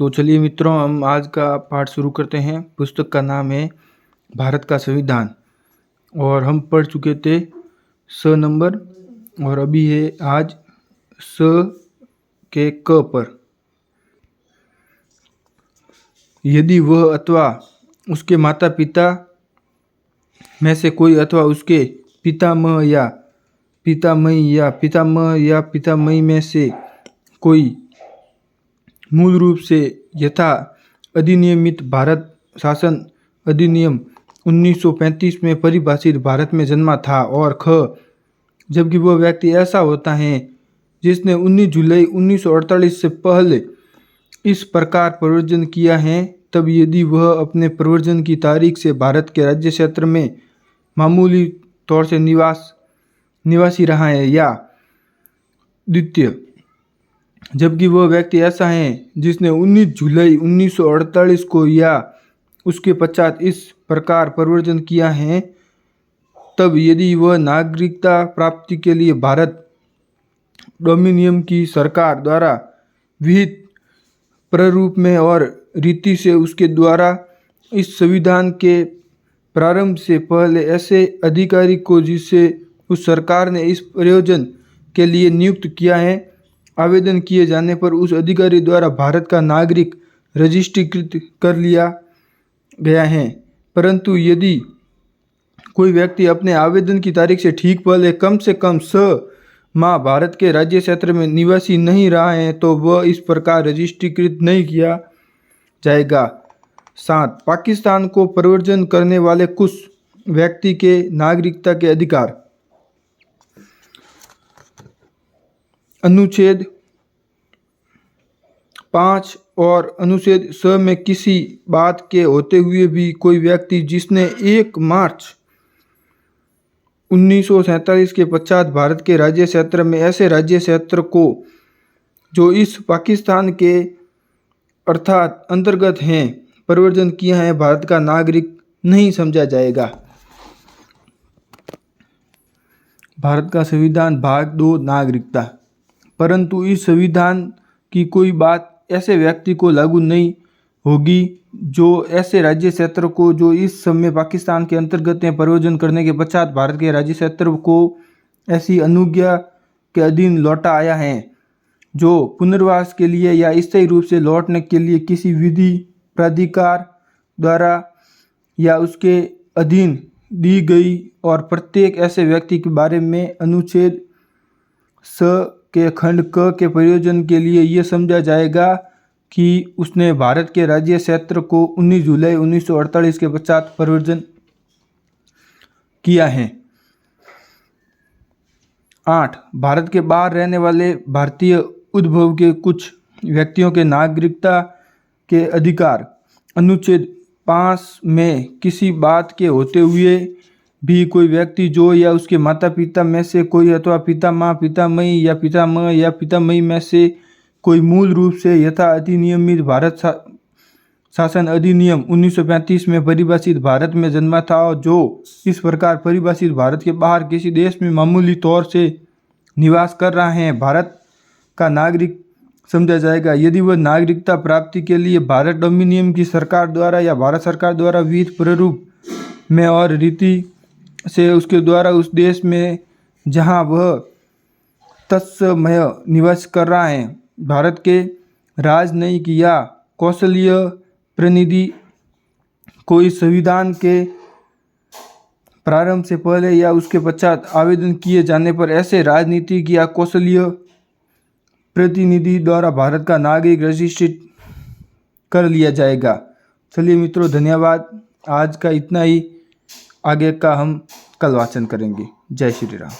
तो चलिए मित्रों, हम आज का पाठ शुरू करते हैं। पुस्तक का नाम है भारत का संविधान और हम पढ़ चुके थे स नंबर और अभी है आज स के क पर। यदि वह अथवा उसके माता पिता में से कोई अथवा उसके पितामह या पितामही या पितामह या पितामही में से कोई मूल रूप से यथा अधिनियमित भारत शासन अधिनियम 1935 में परिभाषित भारत में जन्मा था, और ख जबकि वह व्यक्ति ऐसा होता है जिसने 19 जुलाई 1948 से पहले इस प्रकार प्रवर्जन किया है, तब यदि वह अपने प्रवर्जन की तारीख से भारत के राज्य क्षेत्र में मामूली तौर से निवासी रहा है, या द्वितीय जबकि वह व्यक्ति ऐसा है जिसने 19 जुलाई 1948 को या उसके पश्चात इस प्रकार प्रवर्जन किया है, तब यदि वह नागरिकता प्राप्ति के लिए भारत डोमिनियन की सरकार द्वारा विहित प्रारूप में और रीति से उसके द्वारा इस संविधान के प्रारंभ से पहले ऐसे अधिकारी को जिसे उस सरकार ने इस प्रयोजन के लिए नियुक्त किया है, आवेदन किए जाने पर उस अधिकारी द्वारा भारत का नागरिक रजिस्ट्रीकृत कर लिया गया है। परंतु यदि कोई व्यक्ति अपने आवेदन की तारीख से ठीक पहले कम से कम 6 माह भारत के राज्य क्षेत्र में निवासी नहीं रहा है, तो वह इस प्रकार रजिस्ट्रीकृत नहीं किया जाएगा। 7. पाकिस्तान को प्रवर्जन करने वाले कुछ व्यक्ति के नागरिकता के अधिकार। अनुच्छेद 5 और अनुच्छेद 6 में किसी बात के होते हुए भी कोई व्यक्ति जिसने 1 मार्च 1947 के पश्चात भारत के राज्य क्षेत्र में ऐसे राज्य क्षेत्र को जो इस पाकिस्तान के अर्थात अंतर्गत हैं प्रवर्जन किया है, भारत का नागरिक नहीं समझा जाएगा। भारत का संविधान भाग 2 नागरिकता। परंतु इस संविधान की कोई बात ऐसे व्यक्ति को लागू नहीं होगी जो ऐसे राज्य क्षेत्र को जो इस समय पाकिस्तान के अंतर्गत हैं प्रवर्जन करने के पश्चात भारत के राज्य क्षेत्र को ऐसी अनुज्ञा के अधीन लौटा आया है, जो पुनर्वास के लिए या स्थायी रूप से लौटने के लिए किसी विधि प्राधिकार द्वारा या उसके अधीन दी गई, और प्रत्येक ऐसे व्यक्ति के बारे में अनुच्छेद 6 के खंड क के प्रयोजन के लिए यह समझा जाएगा कि उसने भारत के राज्य क्षेत्र को 19 जुलाई 1948 के पश्चात प्रवर्जन किया है। 8. भारत के बाहर रहने वाले भारतीय उद्भव के कुछ व्यक्तियों के नागरिकता के अधिकार। अनुच्छेद 5 में किसी बात के होते हुए भी कोई व्यक्ति जो या उसके माता पिता में से कोई अथवा पितामह पितामही या पितामह या पितामही में से कोई मूल रूप से यथा अधिनियमित भारत शासन अधिनियम 1935 में परिभाषित भारत में जन्मा था, और जो इस प्रकार परिभाषित भारत के बाहर किसी देश में मामूली तौर से निवास कर रहा है, भारत का नागरिक समझा जाएगा। यदि वह नागरिकता प्राप्ति के लिए भारत डोमिनियन की सरकार द्वारा या भारत सरकार द्वारा विहित प्रारूप में और रीति से उसके द्वारा उस देश में जहां वह तत्समय निवास कर रहा है भारत के राजनयिक या कौशलीय प्रतिनिधि को इस संविधान के प्रारंभ से पहले या उसके पश्चात आवेदन किए जाने पर ऐसे राजनीतिक या कौशलीय प्रतिनिधि द्वारा भारत का नागरिक रजिस्ट्रेट कर लिया जाएगा। चलिए मित्रों, धन्यवाद। आज का इतना ही, आगे का हम कल वाचन करेंगे। जय श्री राम।